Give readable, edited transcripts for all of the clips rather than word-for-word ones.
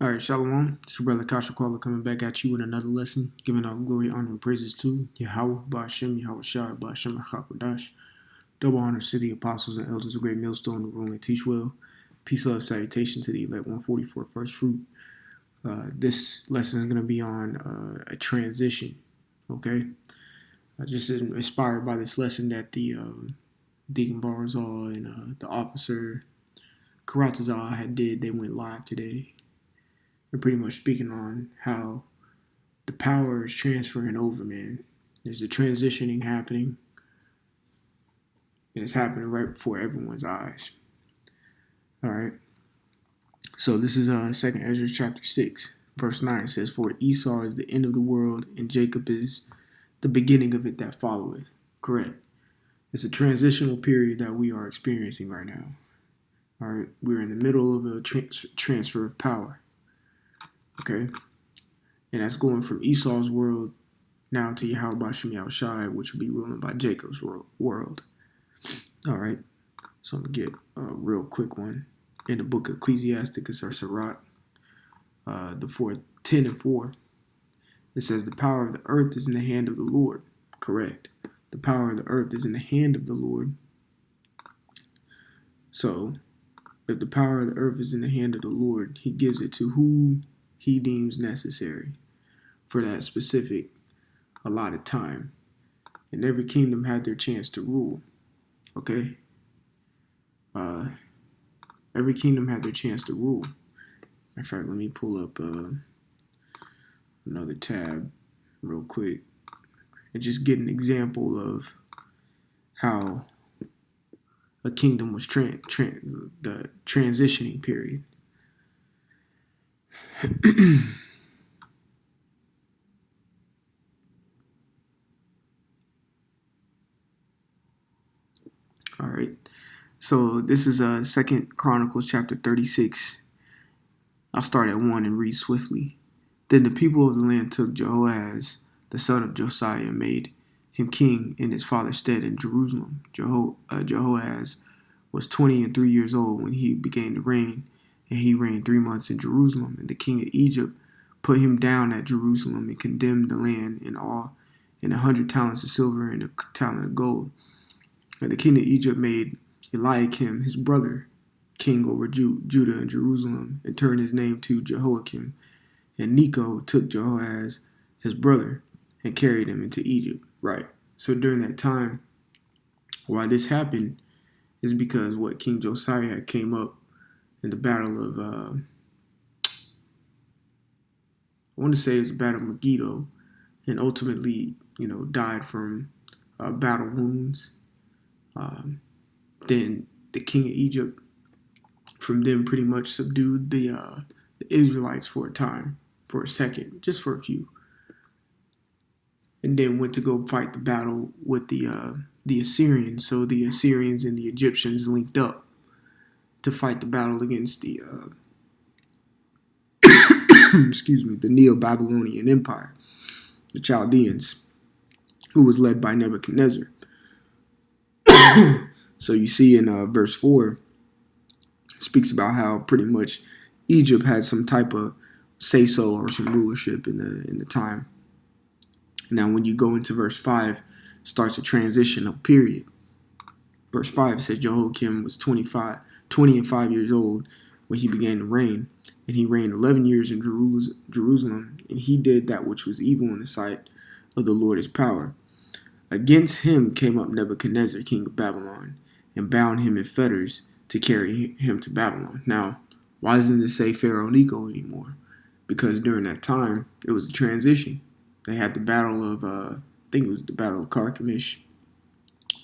All right, Shalom. It's your brother Kasha Kwala coming back at you with another lesson, giving all glory, honor, and praises to Yahweh, Ba'ashem, Yahweh Shai, Ba'ashem, Hakwadash. Double honor to the apostles and elders of great millstone who rule and teach well. Peace, love, salutation to the elect 144 first fruit. This lesson is going to be on a transition, okay? I just inspired by this lesson that the Deacon Barzal and the officer Karatazal had did. They went live today. They're pretty much speaking on how the power is transferring over, man. There's a transitioning happening, and it's happening right before everyone's eyes. All right. So this is 2nd Ezra chapter 6, verse 9. It says, "For Esau is the end of the world, and Jacob is the beginning of it that followeth." Correct. It's a transitional period that we are experiencing right now. All right. We're in the middle of a transfer of power. Okay. And that's going from Esau's world now to Yahweh Ba'ashem Yahweh Shai, which will be ruling by Jacob's world. All right. So I'm going to get a real quick one. In the book of Ecclesiasticus or Sirach, the 10 and 4, it says, "The power of the earth is in the hand of the Lord." Correct. The power of the earth is in the hand of the Lord. So, if the power of the earth is in the hand of the Lord, he gives it to who he deems necessary for that specific allotted time. And every kingdom had their chance to rule. Okay? Every kingdom had their chance to rule. In fact, let me pull up another tab real quick and just get an example of how a kingdom was the transitioning period. All right. So this is 2nd Chronicles chapter 36. I'll start at 1 and read swiftly. "Then the people of the land took Jehoahaz, the son of Josiah, and made him king in his father's stead in Jerusalem. Jehoahaz was 23 years old when he began to reign, and he reigned 3 months in Jerusalem. And the king of Egypt put him down at Jerusalem and condemned the land in 100 talents of silver and a talent of gold. And the king of Egypt made Eliakim, his brother, king over Judah and Jerusalem, and turned his name to Jehoiakim. And Necho took Jehoahaz, his brother, and carried him into Egypt." Right. So during that time, why this happened is because what King Josiah came up in the battle of, I want to say it's the Battle of Megiddo, and ultimately, died from battle wounds. Then the king of Egypt, from them, pretty much subdued the Israelites for a second, just for a few, and then went to go fight the battle with the Assyrians. So the Assyrians and the Egyptians linked up to fight the battle against the the Neo-Babylonian Empire, the Chaldeans, who was led by Nebuchadnezzar. So you see in verse 4, it speaks about how pretty much Egypt had some type of say-so or some rulership in the time. Now when you go into verse 5, starts a transitional period. Verse 5 says Jehoiakim was 20 and 5 years old when he began to reign, and he reigned 11 years in Jerusalem, and he did that which was evil in the sight of the Lord his power. Against him came up Nebuchadnezzar, king of Babylon, and bound him in fetters to carry him to Babylon. Now, why doesn't it say Pharaoh Necho anymore? Because during that time, it was a transition. They had the battle of, I think it was the battle of Carchemish,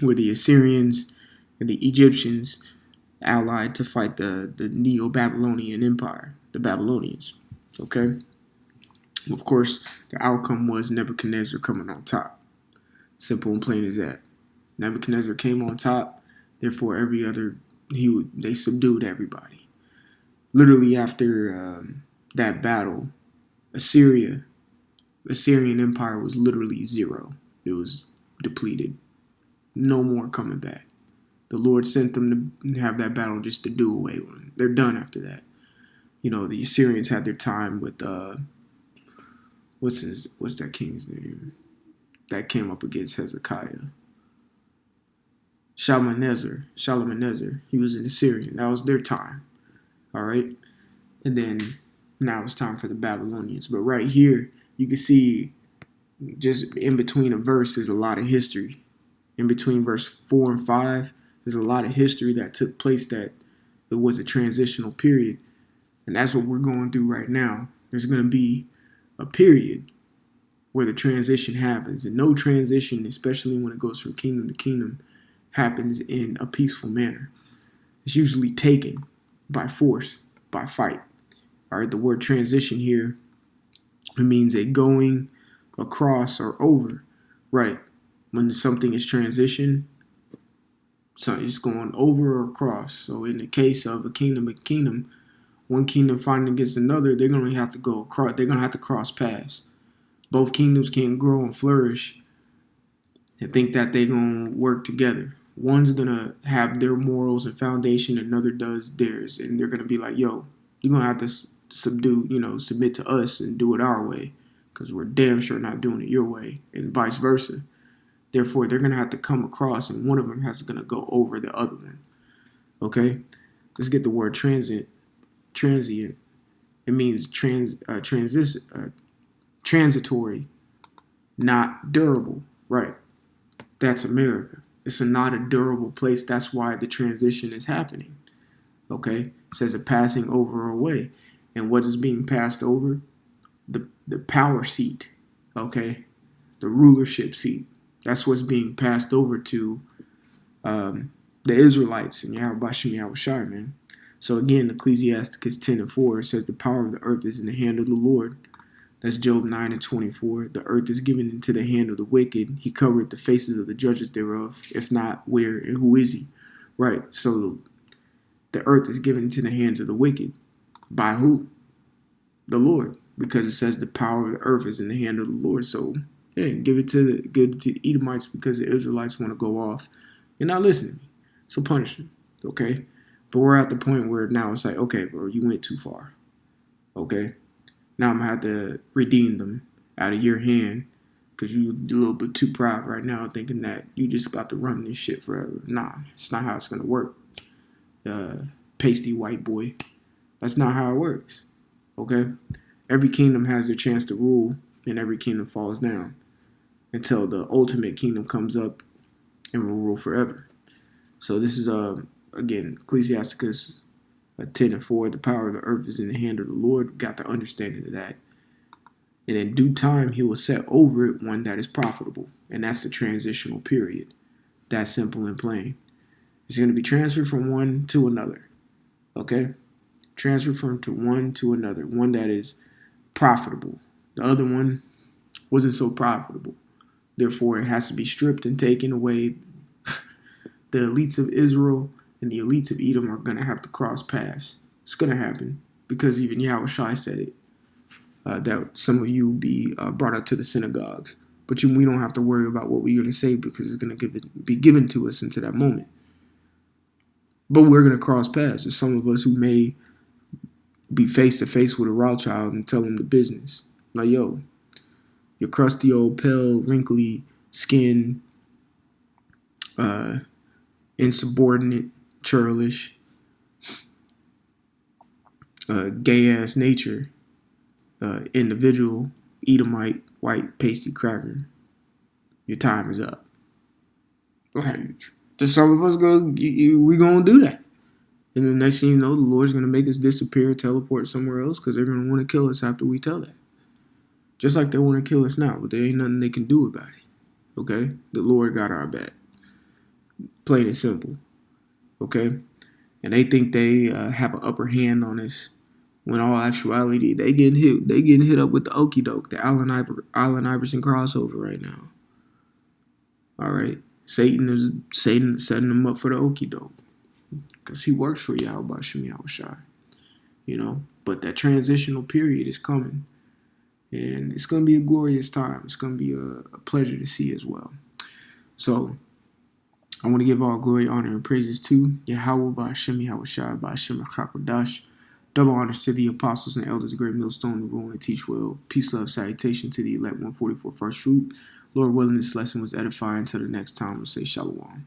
where the Assyrians and the Egyptians allied to fight the Neo-Babylonian Empire, the Babylonians. Okay? Of course, the outcome was Nebuchadnezzar coming on top. Simple and plain as that. Nebuchadnezzar came on top, therefore they subdued everybody. Literally after that battle, the Assyrian Empire was literally zero. It was depleted. No more coming back. The Lord sent them to have that battle just to do away with them. They're done after that. The Assyrians had their time with what's that king's name that came up against Hezekiah? Shalmaneser. He was an Assyrian. That was their time. All right. And then now it's time for the Babylonians. But right here, you can see just in between a verse is a lot of history. In between verse 4 and 5, there's a lot of history that took place that it was a transitional period. And that's what we're going through right now. There's going to be a period where the transition happens. And no transition, especially when it goes from kingdom to kingdom, happens in a peaceful manner. It's usually taken by force, by fight. All right, the word transition here, it means a going across or over. Right. When something is transition, so it's going over or across. So in the case of a kingdom, one kingdom fighting against another, they're going to have to go across. They're going to have to cross paths. Both kingdoms can't grow and flourish and think that they're going to work together. One's going to have their morals and foundation, another does theirs. And they're going to be like, yo, you're going to have to submit to us and do it our way because we're damn sure not doing it your way, and vice versa. Therefore, they're going to have to come across, and one of them has to go over the other one. Okay? Let's get the word transient. It means transitory, not durable. Right. That's America. It's not a durable place. That's why the transition is happening. Okay? It says a passing over or away. And what is being passed over? The power seat. Okay? The rulership seat. That's what's being passed over to the Israelites and Yahweh Shem Yahweh Shai, man. So again, Ecclesiasticus 10 and 4 says the power of the earth is in the hand of the Lord. That's Job 9 and 24. The earth is given into the hand of the wicked. He covered the faces of the judges thereof. If not, where and who is he? Right. So the earth is given into the hands of the wicked. By who? The Lord. Because it says the power of the earth is in the hand of the Lord. So yeah, give it to the Edomites because the Israelites want to go off. You're not listening to me. So punish them. Okay? But we're at the point where now it's like, okay, bro, you went too far. Okay? Now I'm going to have to redeem them out of your hand because you're a little bit too proud right now thinking that you just about to run this shit forever. Nah, it's not how it's going to work. Pasty white boy. That's not how it works. Okay? Every kingdom has their chance to rule and every kingdom falls down until the ultimate kingdom comes up and will rule forever. So this is, again, Ecclesiasticus 10 and 4, the power of the earth is in the hand of the Lord. Got the understanding of that. And in due time, he will set over it one that is profitable. And that's the transitional period. That's simple and plain. It's going to be transferred from one to another. Okay? Transferred from one to another. One that is profitable. The other one wasn't so profitable. Therefore, it has to be stripped and taken away. The elites of Israel and the elites of Edom are going to have to cross paths. It's going to happen because even Yahweh Shai said it. That some of you be brought up to the synagogues. But we don't have to worry about what we're going to say because it's going to be given to us into that moment. But we're going to cross paths. There's some of us who may be face to face with a Rothschild and tell them the business. Like, yo, your crusty old pale, wrinkly skin, insubordinate, churlish, gay-ass nature, individual, Edomite, white, pasty cracker, your time is up. Just some of us we gonna do that. And the next thing you know, the Lord's gonna make us disappear, teleport somewhere else, because they're gonna want to kill us after we tell that. Just like they want to kill us now, but there ain't nothing they can do about it. Okay? The Lord got our back. Plain and simple. Okay? And they think they have an upper hand on us. When all actuality, they getting hit up with the okie doke, the Allen Iverson crossover right now. All right, Satan is setting them up for the okie doke because he works for Yahweh Shem Yahweh Shai, But that transitional period is coming, and it's gonna be a glorious time. It's gonna be a pleasure to see as well. So I want to give all glory, honor, and praises to Yahweh Shem Yahweh Shai, Shem Chakodash. Double honors to the apostles and elders, great millstone to rule and teach well. Peace, love, salutation to the elect 144 first fruit. Lord willing, this lesson was edifying. Until the next time, we'll say shalom.